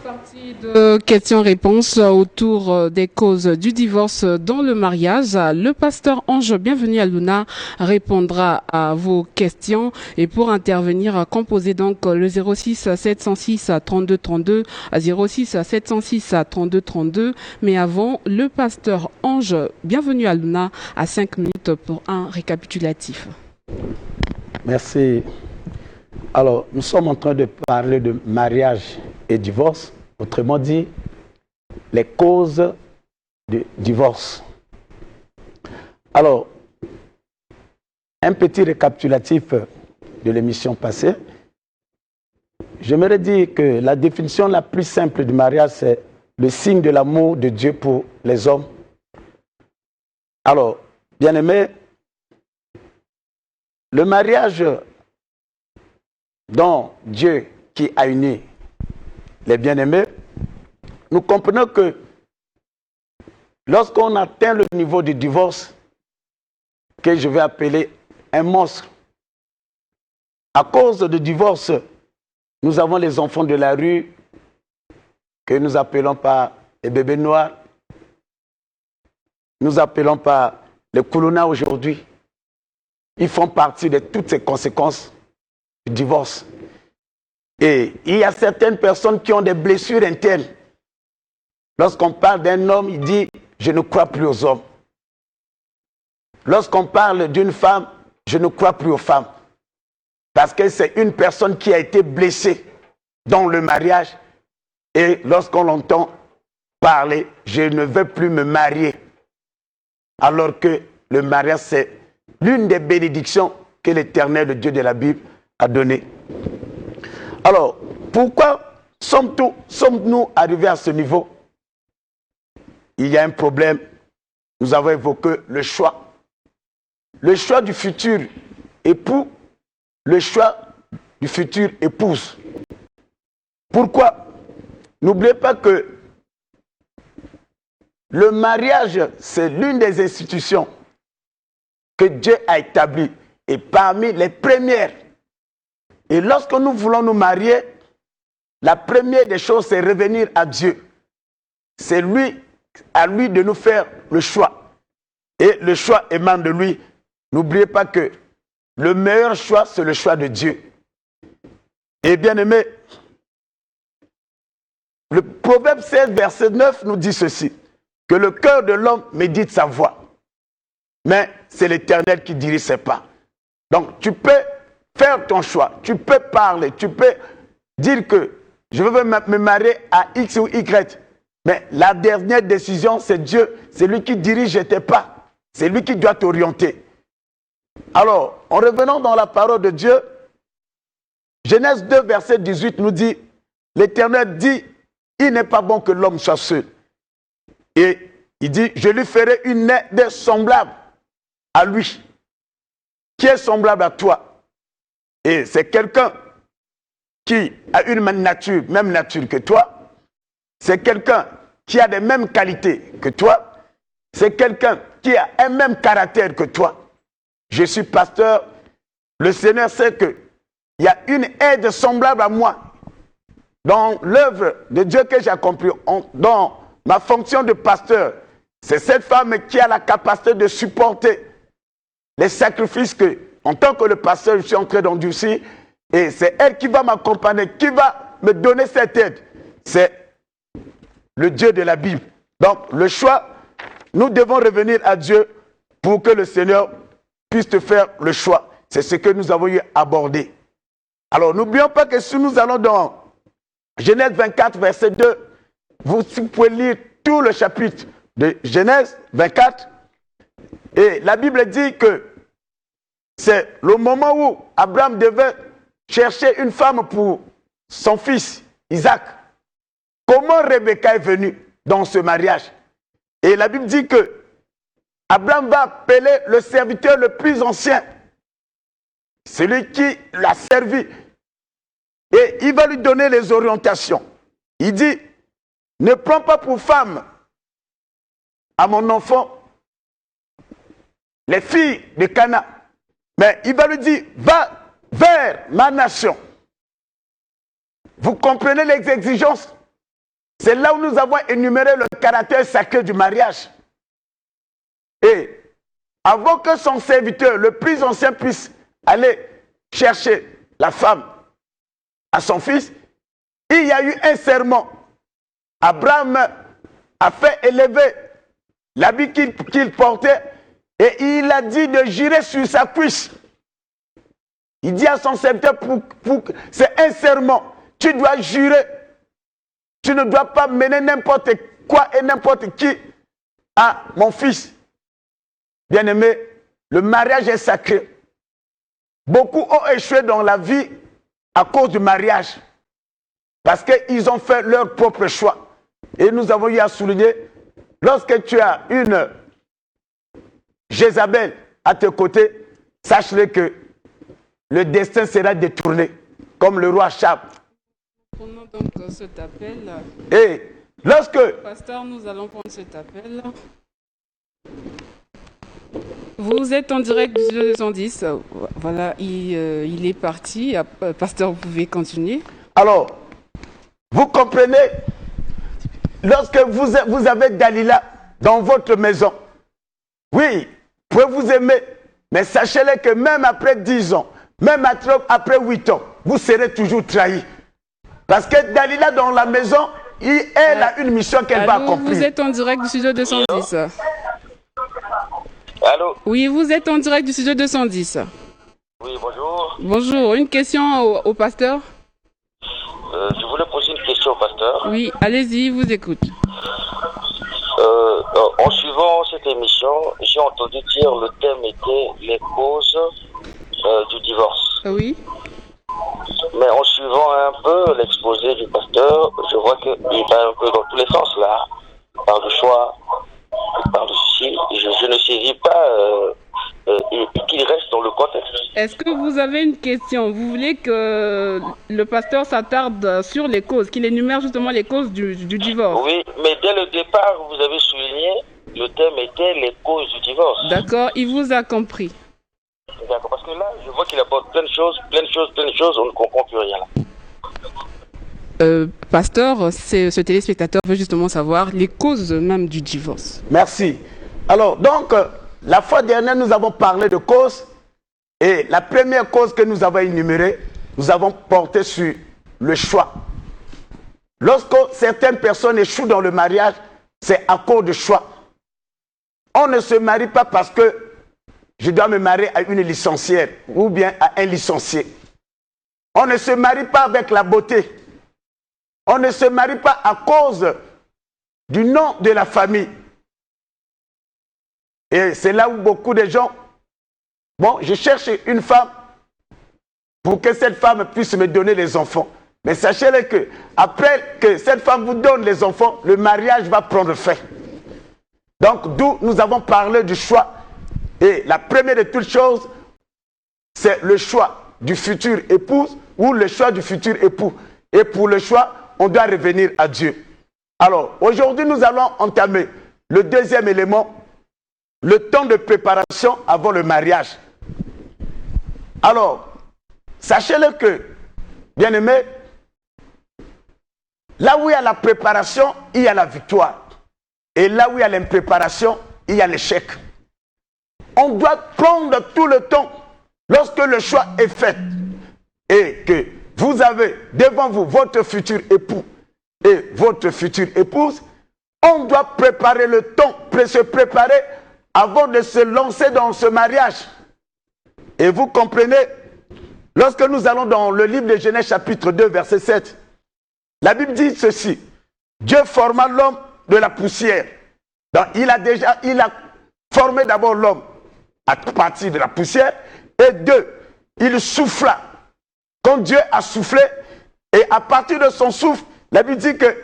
Partie de questions-réponses autour des causes du divorce dans le mariage. Le pasteur Ange, bienvenue à Luna, répondra à vos questions. Et pour intervenir, composez donc le 06 706 32 32 à 06 706 32 32. Mais avant, le pasteur Ange, bienvenue à Luna, à 5 minutes pour un récapitulatif. Merci. Alors, nous sommes en train de parler de mariage et divorce, autrement dit, les causes du divorce. Alors, un petit récapitulatif de l'émission passée. J'aimerais dire que la définition la plus simple du mariage, c'est le signe de l'amour de Dieu pour les hommes. Alors, bien-aimés, le mariage dont Dieu qui a uni les bien-aimés, nous comprenons que lorsqu'on atteint le niveau du divorce, que je vais appeler un monstre, à cause du divorce, nous avons les enfants de la rue, que nous appelons par les bébés noirs, nous appelons par les Koulouna aujourd'hui. Ils font partie de toutes ces conséquences du divorce. Et il y a certaines personnes qui ont des blessures internes. Lorsqu'on parle d'un homme, il dit « je ne crois plus aux hommes ». Lorsqu'on parle d'une femme, je ne crois plus aux femmes. Parce que c'est une personne qui a été blessée dans le mariage. Et lorsqu'on l'entend parler, je ne veux plus me marier. Alors que le mariage, c'est l'une des bénédictions que l'Éternel, le Dieu de la Bible, a données. Alors, pourquoi sommes-nous arrivés à ce niveau? Il y a un problème. Nous avons évoqué le choix. Le choix du futur époux, le choix du futur épouse. Pourquoi? N'oubliez pas que le mariage, c'est l'une des institutions que Dieu a établies et parmi les premières. Et lorsque nous voulons nous marier, la première des choses, c'est revenir à Dieu. C'est à lui de nous faire le choix. Et le choix émane de lui. N'oubliez pas que le meilleur choix, c'est le choix de Dieu. Et bien aimé, le Proverbe 16, verset 9 nous dit ceci, que le cœur de l'homme médite sa voie, mais c'est l'Éternel qui dirige ses pas. Donc tu peux faire ton choix, tu peux parler, tu peux dire que je veux me marier à X ou Y, mais la dernière décision, c'est Dieu, c'est lui qui dirige tes pas, c'est lui qui doit t'orienter. Alors, en revenant dans la parole de Dieu, Genèse 2, verset 18 nous dit, l'Éternel dit, il n'est pas bon que l'homme soit seul. Et il dit, je lui ferai une aide semblable à lui, qui est semblable à toi. Et c'est quelqu'un qui a une même nature que toi. C'est quelqu'un qui a les mêmes qualités que toi. C'est quelqu'un qui a un même caractère que toi. Je suis pasteur. Le Seigneur sait qu'il y a une aide semblable à moi dans l'œuvre de Dieu que j'ai accomplie, dans ma fonction de pasteur. C'est cette femme qui a la capacité de supporter les sacrifices que, en tant que le pasteur, je suis en train d'endurcir. Et c'est elle qui va m'accompagner, qui va me donner cette aide. C'est le Dieu de la Bible. Donc, le choix, nous devons revenir à Dieu pour que le Seigneur puisse te faire le choix. C'est ce que nous avons eu abordé. Alors, n'oublions pas que si nous allons dans Genèse 24, verset 2, vous pouvez lire tout le chapitre de Genèse 24. Et la Bible dit que c'est le moment où Abraham devait chercher une femme pour son fils, Isaac. Comment Rebecca est venue dans ce mariage? Et la Bible dit que Abraham va appeler le serviteur le plus ancien, celui qui l'a servi, et il va lui donner les orientations. Il dit, ne prends pas pour femme à mon enfant les filles de Cana, mais il va lui dire, va vers ma nation. Vous comprenez les exigences C'est là où nous avons énuméré le caractère sacré du mariage. Et avant que son serviteur, le plus ancien, puisse aller chercher la femme à son fils, il y a eu un serment. Abraham a fait élever l'habit qu'il portait et il a dit de jurer sur sa cuisse. Il dit à son serviteur, c'est un serment, tu dois jurer. Tu ne dois pas mener n'importe quoi et n'importe qui à mon fils. Bien-aimé, le mariage est sacré. Beaucoup ont échoué dans la vie à cause du mariage. Parce qu'ils ont fait leur propre choix. Et nous avons eu à souligner, lorsque tu as une Jézabel à tes côtés, sache-le que le destin sera détourné, comme le roi Chab. Prenons donc cet appel. Et lorsque... Pasteur, nous allons prendre cet appel. Vous êtes en direct du 210. Voilà, il est parti. Pasteur, vous pouvez continuer. Alors, vous comprenez, lorsque vous avez Dalila dans votre maison, oui, vous pouvez vous aimer, mais sachez-le que même après 10 ans, même après 8 ans, vous serez toujours trahi. Parce que Dalila dans la maison, elle a une mission qu'elle va accomplir. Vous êtes en direct du studio 210. Allô? Oui, vous êtes en direct du studio 210. Oui, bonjour. Bonjour, une question au pasteur? Je voulais poser une question au pasteur. Oui, allez-y, vous écoute. En suivant cette émission, j'ai entendu dire le thème était les causes du divorce. Oui. Mais en suivant un peu l'exposé du pasteur, je vois qu'il va un peu dans tous les sens là. Il parle de choix, il parle de ceci. Je ne saisis pas qu'il reste dans le contexte. Est-ce que vous avez une question? Vous voulez que le pasteur s'attarde sur les causes, qu'il énumère justement les causes du divorce? Oui, mais dès le départ, vous avez souligné, le thème était les causes du divorce. D'accord, il vous a compris. D'accord, parce que là, je vois qu'il apporte plein de choses, on ne comprend plus rien là. Pasteur, ce téléspectateur veut justement savoir les causes même du divorce. Merci. Alors, donc, la fois dernière, nous avons parlé de causes. Et la première cause que nous avons énumérée, nous avons porté sur le choix. Lorsque certaines personnes échouent dans le mariage, c'est à cause de choix. On ne se marie pas parce que je dois me marier à une licenciée ou bien à un licencié. On ne se marie pas avec la beauté. On ne se marie pas à cause du nom de la famille. Et c'est là où beaucoup de gens, bon, je cherche une femme pour que cette femme puisse me donner les enfants. Mais sachez-le que après que cette femme vous donne les enfants, le mariage va prendre fin. Donc, d'où nous avons parlé du choix. Et la première de toutes choses, c'est le choix du futur épouse ou le choix du futur époux. Et pour le choix, on doit revenir à Dieu. Alors, aujourd'hui, nous allons entamer le deuxième élément, le temps de préparation avant le mariage. Alors, sachez-le que, bien-aimés, là où il y a la préparation, il y a la victoire. Et là où il y a l'impréparation, il y a l'échec. On doit prendre tout le temps, lorsque le choix est fait, et que vous avez devant vous votre futur époux et votre future épouse, on doit préparer le temps, se préparer avant de se lancer dans ce mariage. Et vous comprenez, lorsque nous allons dans le livre de Genèse chapitre 2, verset 7, la Bible dit ceci: Dieu forma l'homme de la poussière. Donc, il a formé d'abord l'homme à partir de la poussière, et il souffla. Quand Dieu a soufflé, et à partir de son souffle, la Bible dit que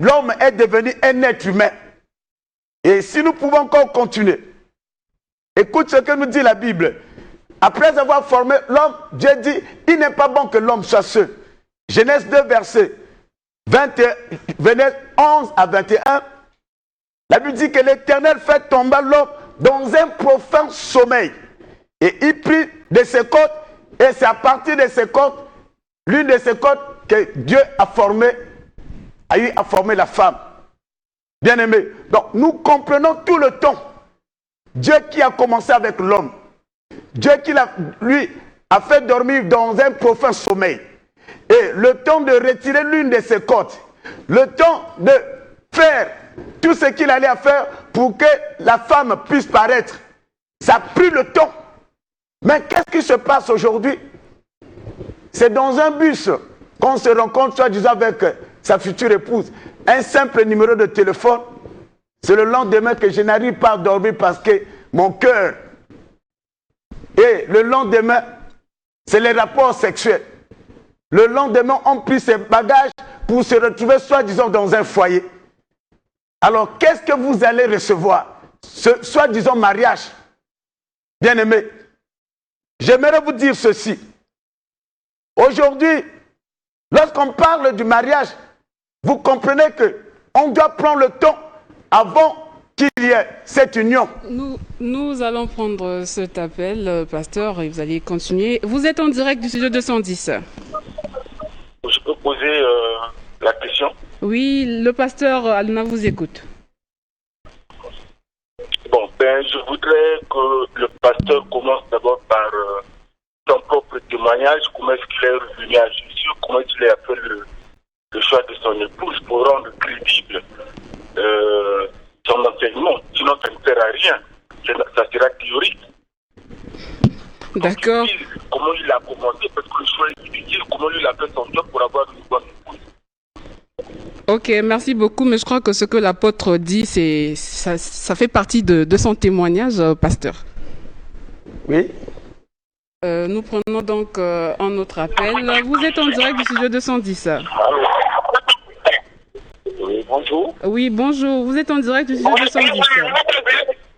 l'homme est devenu un être humain. Et si nous pouvons encore continuer, écoute ce que nous dit la Bible. Après avoir formé l'homme, Dieu dit, il n'est pas bon que l'homme soit seul. Genèse 2, verset 11 à 21, la Bible dit que l'Éternel fait tomber l'homme dans un profond sommeil. Et il prit de ses côtes, et c'est à partir de ses côtes, l'une de ses côtes, que Dieu a formé a eu à former la femme. Bien aimé. Donc nous comprenons tout le temps. Dieu qui a commencé avec l'homme. Dieu qui lui a fait dormir dans un profond sommeil. Et le temps de retirer l'une de ses côtes. Le temps de faire tout ce qu'il allait faire pour que la femme puisse paraître. Ça a pris le temps. Mais qu'est-ce qui se passe aujourd'hui? C'est dans un bus qu'on se rencontre, soi-disant, avec sa future épouse. Un simple numéro de téléphone. C'est le lendemain que je n'arrive pas à dormir parce que mon cœur. Et le lendemain, c'est les rapports sexuels. Le lendemain, on prit ses bagages pour se retrouver, soi-disant, dans un foyer. Alors, qu'est-ce que vous allez recevoir? Ce soi-disant mariage. Bien-aimé, j'aimerais vous dire ceci. Aujourd'hui, lorsqu'on parle du mariage, vous comprenez qu'on doit prendre le temps avant qu'il y ait cette union. Nous allons prendre cet appel, pasteur, et vous allez continuer. Vous êtes en direct du studio 210. Je peux poser la question? Oui, le pasteur Aluna vous écoute. Bon, je voudrais que le pasteur commence d'abord par son propre témoignage, comment est-ce qu'il est revenu à Jésus, comment est-ce qu'il a fait le choix de son épouse pour rendre crédible son enseignement. Sinon, ça ne sert à rien. Ça sera théorique. D'accord. Comment il a commencé, parce que le choix est difficile, comment il a fait son job pour avoir une bonne épouse. Ok, merci beaucoup, mais je crois que ce que l'apôtre dit, ça fait partie de son témoignage, pasteur. Oui. Nous prenons donc un autre appel. Vous êtes en direct du studio 210. Allô? Oui, bonjour. Oui, bonjour. Vous êtes en direct du studio 210.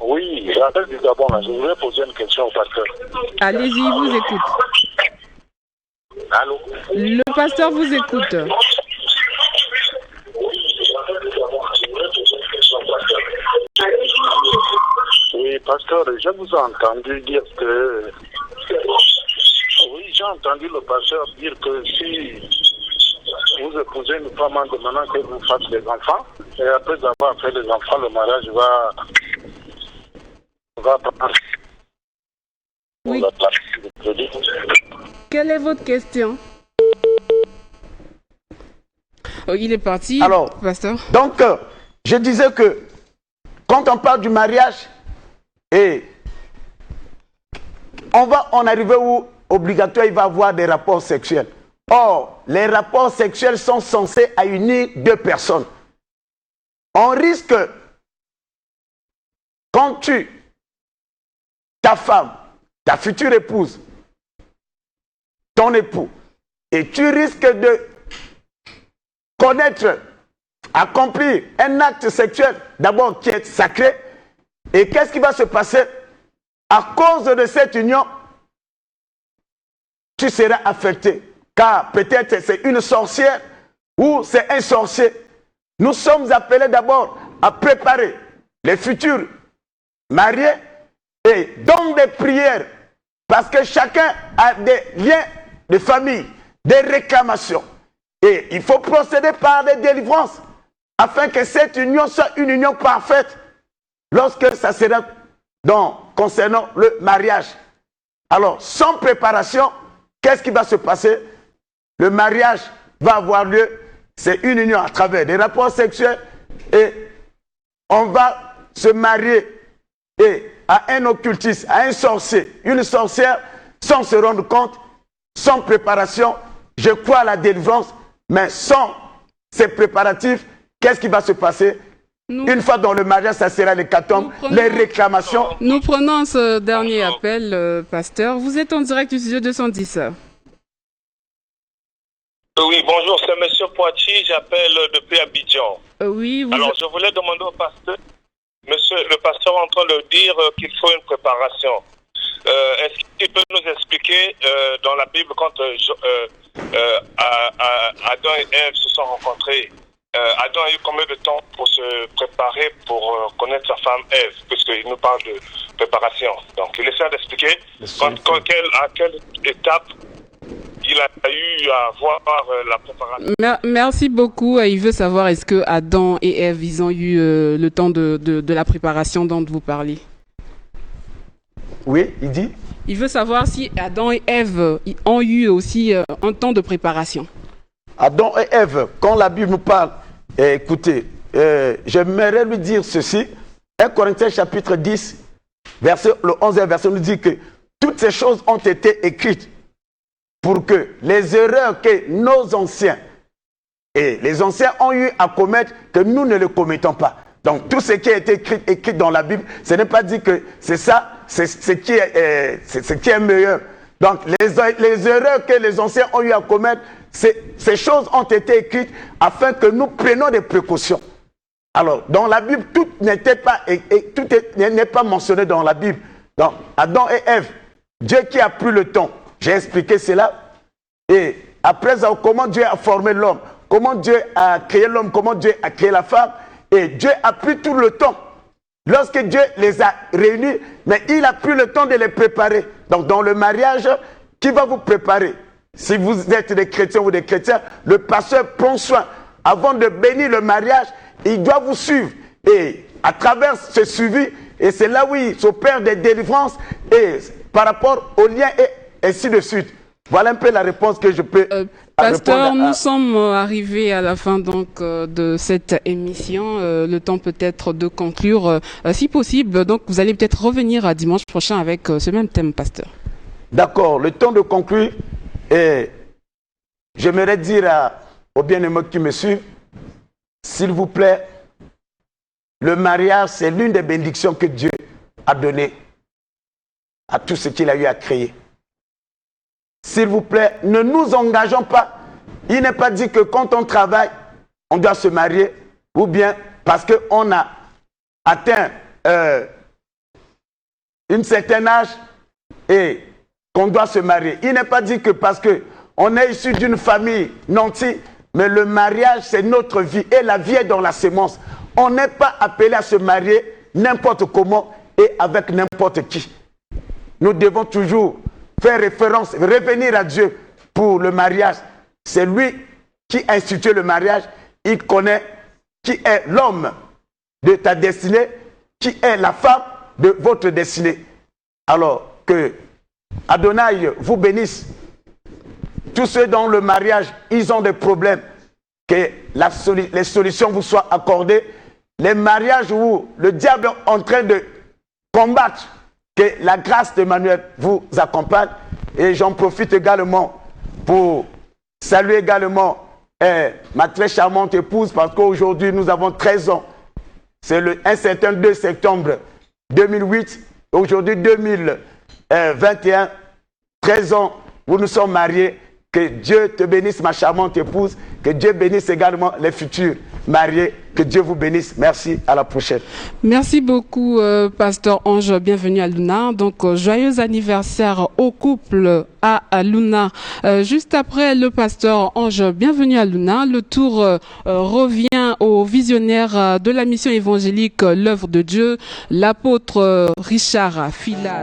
Oui, j'appelle du Gabon. Je voudrais poser une question au pasteur. Allez-y, il vous écoute. Allô? Le pasteur vous écoute. Oui, pasteur, je vous ai entendu dire que... Oui, j'ai entendu le pasteur dire que si vous épousez une femme en demandant que vous fassiez des enfants, et après avoir fait des enfants, le mariage va prendre... Oui. Quelle est votre question? Oh, il est parti. Alors, pasteur. Donc, je disais que quand on parle du mariage, et on va en arriver où obligatoire il va y avoir des rapports sexuels. Or, les rapports sexuels sont censés unir deux personnes. On risque, quand ta femme, ta future épouse, ton époux, et tu risques de connaître, accomplir un acte sexuel, d'abord qui est sacré, et qu'est-ce qui va se passer? À cause de cette union, tu seras affecté. Car peut-être c'est une sorcière ou c'est un sorcier. Nous sommes appelés d'abord à préparer les futurs mariés et dans des prières, parce que chacun a des liens de famille, des réclamations. Et il faut procéder par des délivrances afin que cette union soit une union parfaite lorsque ça sera concernant le mariage. Alors, sans préparation, qu'est-ce qui va se passer? Le mariage va avoir lieu, c'est une union à travers des rapports sexuels et on va se marier et à un occultiste, à un sorcier, une sorcière, sans se rendre compte, sans préparation. Je crois à la délivrance, mais sans ces préparatifs, qu'est-ce qui va se passer? Une fois dans le mariage, ça sera l'hécatombe, les réclamations. Nous prenons ce dernier appel, pasteur. Vous êtes en direct du studio 210. Oui, bonjour, c'est M. Poitiers, j'appelle depuis Abidjan. Oui, Alors, je voulais demander au pasteur, le pasteur est en train de dire qu'il faut une préparation. Est-ce qu'il peut nous expliquer dans la Bible quand Adam et Ève se sont rencontrés, Adam a eu combien de temps pour se préparer pour connaître sa femme Ève, puisqu'il nous parle de préparation. Donc, il essaie d'expliquer à quelle étape il a eu à voir la préparation. Merci beaucoup. Il veut savoir est-ce que Adam et Ève, ils ont eu le temps de la préparation dont vous parlez. Oui, il dit. Il veut savoir si Adam et Ève ont eu aussi un temps de préparation. Adam et Ève, quand la Bible nous parle, écoutez, j'aimerais lui dire ceci. 1 Corinthiens chapitre 10, le 11e verset nous dit que toutes ces choses ont été écrites pour que les erreurs que nos anciens et les anciens ont eu à commettre, que nous ne les commettons pas. Donc tout ce qui a été écrit dans la Bible, ce n'est pas dit que c'est ça, c'est ce qui est meilleur. Donc les erreurs que les anciens ont eu à commettre, ces choses ont été écrites afin que nous prenions des précautions. Alors, dans la Bible, tout n'est pas mentionné dans la Bible. Donc, Adam et Ève, Dieu qui a pris le temps, j'ai expliqué cela. Et après, comment Dieu a formé l'homme, comment Dieu a créé l'homme, comment Dieu a créé la femme. Et Dieu a pris tout le temps. Lorsque Dieu les a réunis, mais il a pris le temps de les préparer. Donc, dans le mariage, qui va vous préparer? Si vous êtes des chrétiens ou des chrétiens, le pasteur prend soin. Avant de bénir le mariage, il doit vous suivre. Et à travers ce suivi, et c'est là où il s'opère des délivrances et par rapport aux liens et ainsi de suite. Voilà un peu la réponse que je peux Pasteur, nous sommes arrivés à la fin donc de cette émission. Le temps peut-être de conclure, si possible. Donc vous allez peut-être revenir à dimanche prochain avec ce même thème, pasteur. D'accord, le temps de conclure. Et j'aimerais dire aux bien-aimés qui me suivent, s'il vous plaît, le mariage, c'est l'une des bénédictions que Dieu a données à tout ce qu'il a eu à créer. S'il vous plaît, ne nous engageons pas. Il n'est pas dit que quand on travaille, on doit se marier, ou bien parce qu'on a atteint un certain âge et qu'on doit se marier. Il n'est pas dit que parce qu'on est issu d'une famille nantie, mais le mariage, c'est notre vie. Et la vie est dans la sémence. On n'est pas appelé à se marier n'importe comment et avec n'importe qui. Nous devons toujours faire référence, revenir à Dieu pour le mariage. C'est lui qui a institué le mariage. Il connaît qui est l'homme de ta destinée, qui est la femme de votre destinée. Alors que Adonai vous bénisse. Tous ceux dans le mariage, ils ont des problèmes. Que les solutions vous soient accordées. Les mariages où le diable est en train de combattre, que la grâce d'Emmanuel vous accompagne. Et j'en profite également pour saluer également ma très charmante épouse, parce qu'aujourd'hui nous avons 13 ans. C'est un certain 2 septembre 2008. Aujourd'hui 2021, 13 ans où nous sommes mariés. Que Dieu te bénisse, ma charmante épouse. Que Dieu bénisse également les futurs mariés. Que Dieu vous bénisse. Merci, à la prochaine. Merci beaucoup, Pasteur Ange. Bienvenue à Luna. Donc, joyeux anniversaire au couple à Luna. Juste après le Pasteur Ange, bienvenue à Luna. Le tour revient au visionnaire de la mission évangélique L'œuvre de Dieu, l'apôtre Richard Filas.